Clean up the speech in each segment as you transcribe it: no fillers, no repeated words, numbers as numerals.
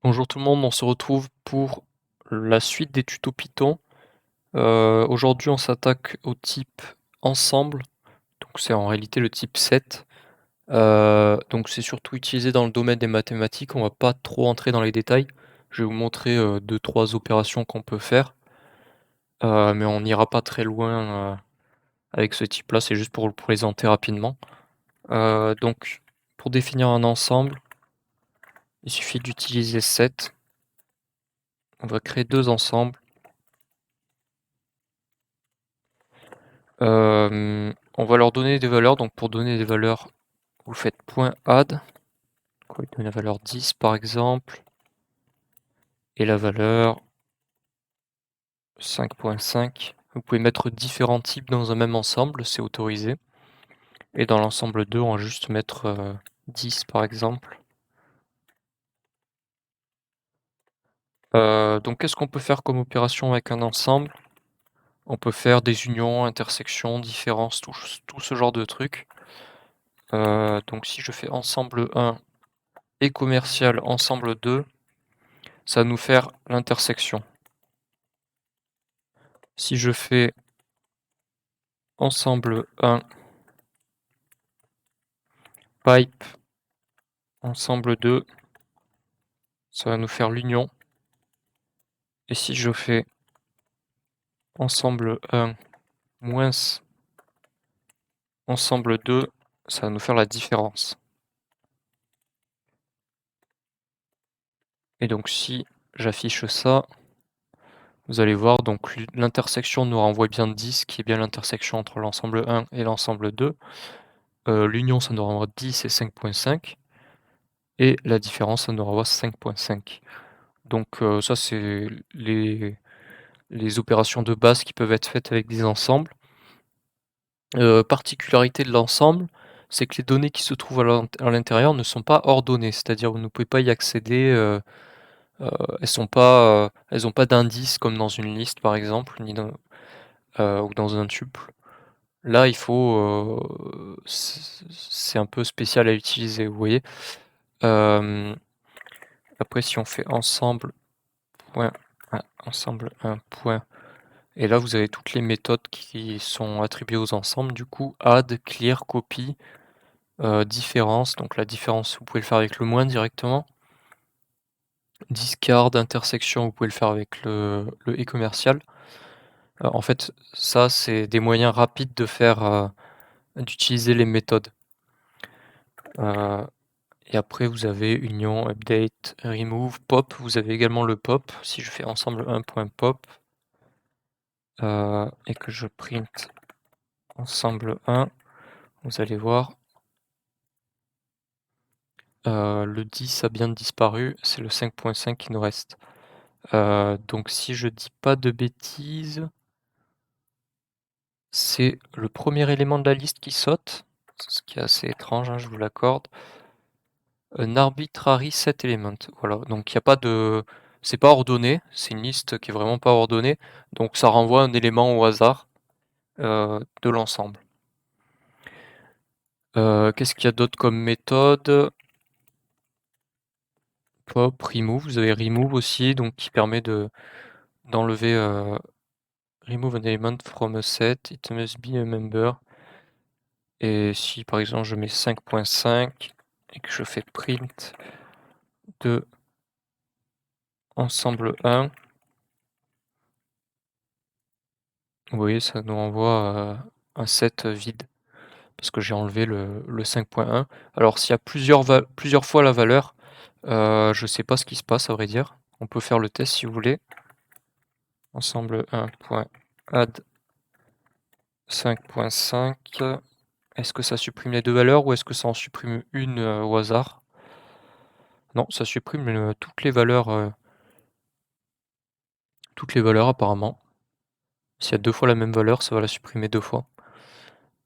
Bonjour tout le monde, on se retrouve pour la suite des tutos Python. Aujourd'hui, on s'attaque au type ensemble, donc c'est en réalité le type set. Donc c'est surtout utilisé dans le domaine des mathématiques, on va pas trop entrer dans les détails. Je vais vous montrer, 2-3 opérations qu'on peut faire, mais on n'ira pas très loin, avec ce type-là, c'est juste pour le présenter rapidement. Donc pour définir un ensemble, il suffit d'utiliser set. On va créer 2 ensembles. On va leur donner des valeurs, donc pour donner des valeurs, vous faites .add, on va lui donner la valeur 10 par exemple, et la valeur 5.5. Vous pouvez mettre différents types dans un même ensemble, c'est autorisé. Et dans l'ensemble 2, on va juste mettre 10 par exemple. Donc qu'est-ce qu'on peut faire comme opération avec un ensemble? On peut faire des unions, intersections, différences, tout ce genre de trucs. Donc si je fais ensemble 1 et commercial ensemble 2, ça va nous faire l'intersection. Si je fais ensemble 1 pipe ensemble 2, ça va nous faire l'union. Et si je fais ensemble 1 moins ensemble 2, ça va nous faire la différence. Et donc si j'affiche ça, vous allez voir, donc l'intersection nous renvoie bien 10, qui est bien l'intersection entre l'ensemble 1 et l'ensemble 2. L'union, ça nous renvoie 10 et 5.5. Et la différence, ça nous renvoie 5.5. Donc ça, c'est les opérations de base qui peuvent être faites avec des ensembles. Particularité de l'ensemble, c'est que les données qui se trouvent à l'intérieur ne sont pas ordonnées, c'est-à-dire vous ne pouvez pas y accéder, elles ont pas d'indice comme dans une liste par exemple, ni dans ou dans un tuple. Là, il faut, c'est un peu spécial à utiliser, vous voyez? Hem, Après si on fait ensemble point ensemble un point. Et là, vous avez toutes les méthodes qui sont attribuées aux ensembles, du coup, add, clear, copy, différence, donc la différence, vous pouvez le faire avec le moins directement. Discard, intersection, vous pouvez le faire avec le et commercial. En fait, ça, c'est des moyens rapides de faire, d'utiliser les méthodes. Heu et après, vous avez union, update, remove, pop. Vous avez également le pop. Si je fais ensemble un point pop, et que je print ensemble 1, vous allez voir, le 10 a bien disparu, c'est le 5.5 qui nous reste. Donc si je dis pas de bêtises, c'est le premier élément de la liste qui saute, ce qui est assez étrange, hein, je vous l'accorde. An arbitrary set element, voilà, donc il y a pas de c'est pas ordonné, c'est une liste qui est vraiment pas ordonnée, donc ça renvoie un élément au hasard, de l'ensemble. Qu'est-ce qu'il y a d'autre comme méthode? Pop, remove, vous avez remove aussi, donc qui permet d'enlever, remove an element from a set, it must be a member. Et si par exemple je mets 5.5 et que je fais print de ensemble 1, vous voyez, ça nous renvoie un set vide parce que j'ai enlevé le 5.1. Alors s'il y a plusieurs fois la valeur, je sais pas ce qui se passe à vrai dire. On peut faire le test si vous voulez. Ensemble 1.add 5.5. Est-ce que ça supprime les deux valeurs ou est-ce que ça en supprime une au hasard? Non, ça supprime toutes les valeurs apparemment. S'il y a 2 fois la même valeur, ça va la supprimer 2 fois.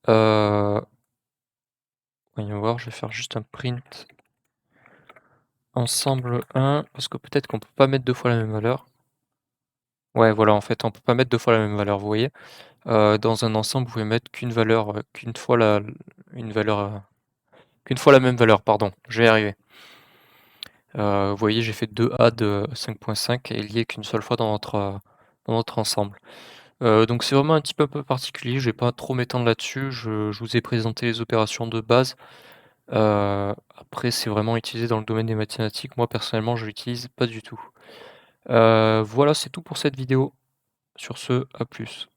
Heu, Voyons voir, je vais faire juste un print ensemble 1 parce que peut-être qu'on peut pas mettre 2 fois la même valeur. Ouais, voilà, en fait, on peut pas mettre 2 fois la même valeur, vous voyez? Dans un ensemble, vous pouvez mettre une valeur, qu'une fois la même valeur, pardon, je vais y arriver. Vous voyez, j'ai fait 2 adds, 5.5 et liés qu'une seule fois dans notre ensemble. Donc c'est vraiment un type un peu particulier, je vais pas trop m'étendre là-dessus. Je vous ai présenté les opérations de base. Après c'est vraiment utilisé dans le domaine des mathématiques. Moi personnellement, je l'utilise pas du tout. Voilà, c'est tout pour cette vidéo. Sur ce, à plus.